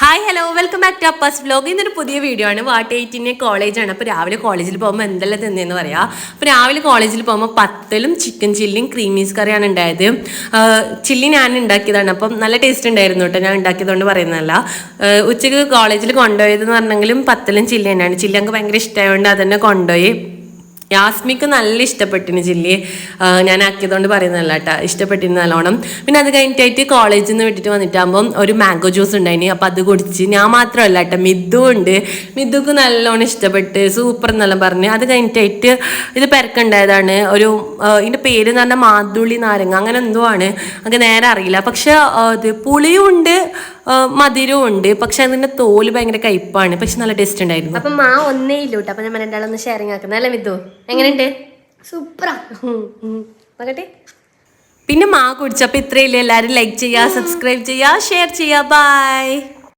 Hi hello welcome back to Appa's vlog. ഇന്നൊരു പുതിയ video ആണ്. വാട്ട് 8 കോളേജാണ്. അപ്പോൾ രാവിലെ കോളേജിൽ പോകുമ്പോൾ എന്തെല്ലാം തിന്നതെന്ന് പറയാം. അപ്പോൾ രാവിലെ കോളേജിൽ പോകുമ്പോൾ പത്തലും ചിക്കൻ ചില്ലിയും ക്രീമീസ് കറിയാണ് ഉണ്ടായത്. ചില്ലി ഞാൻ ഉണ്ടാക്കിയതാണ്, അപ്പം നല്ല ടേസ്റ്റ് ഉണ്ടായിരുന്നു കേട്ടോ. ഞാൻ ഉണ്ടാക്കിയതുകൊണ്ട് പറയുന്നതല്ല. ഉച്ചയ്ക്ക് കോളേജിൽ കൊണ്ടുപോയതെന്ന് പറഞ്ഞെങ്കിലും പത്തലും ചില്ലി തന്നെയാണ്. ചില്ലി ഞങ്ങൾക്ക് ഭയങ്കര ഇഷ്ടമായതുകൊണ്ട് അതന്നെ കൊണ്ടുപോയി. യാസ്മിക്ക് നല്ല ഇഷ്ടപ്പെട്ടിന് ചില്ലി. ഞാൻ ആക്കിയതുകൊണ്ട് പറയുന്നതല്ല കേട്ടോ, ഇഷ്ടപ്പെട്ടിരുന്ന നല്ലോണം. പിന്നെ അത് കഴിഞ്ഞിട്ടായിട്ട് കോളേജിൽ നിന്ന് വിട്ടിട്ട് വന്നിട്ടാകുമ്പം ഒരു മാംഗോ ജ്യൂസ് ഉണ്ടായിന്. അപ്പം അത് കുടിച്ച് ഞാൻ മാത്രമല്ല കേട്ടോ, മിദ്ദു ഉണ്ട്. മിദ്ദുക്ക് നല്ലോണം ഇഷ്ടപ്പെട്ട് സൂപ്പർ എന്നെല്ലാം പറഞ്ഞ്. അത് കഴിഞ്ഞിട്ടായിട്ട് ഇത് പെരക്കുണ്ടായതാണ്. ഇതിൻ്റെ പേര് എന്ന് പറഞ്ഞാൽ മാതുളി നാരങ്ങ അങ്ങനെ എന്തോ ആണ്, അങ്ങനെ നേരെ അറിയില്ല. പക്ഷെ ഇത് പുളിയും ഉണ്ട് മധുരവും ഉണ്ട്. പക്ഷെ അതിന്റെ തോല് ഭയങ്കര കയ്പാണ്, പക്ഷെ നല്ല ടേസ്റ്റ് ഉണ്ടായിരുന്നു. അപ്പൊ മാ ഒന്നേ ഇല്ല കേട്ടോ. അപ്പൊ ഞാൻ രണ്ടാളൊന്ന് ഷെയറിങ് ആക്കുന്ന അല്ലേ മിദ്ദു? എങ്ങനെയുണ്ട്? സൂപ്പറാ. നോക്കട്ടെ. പിന്നെ മാ കുടിച്ചപ്പോ ഇത്രയില്ല. എല്ലാരും ലൈക്ക് ചെയ്യുക, സബ്സ്ക്രൈബ് ചെയ്യുക, ഷെയർ ചെയ്യുക. ബൈ.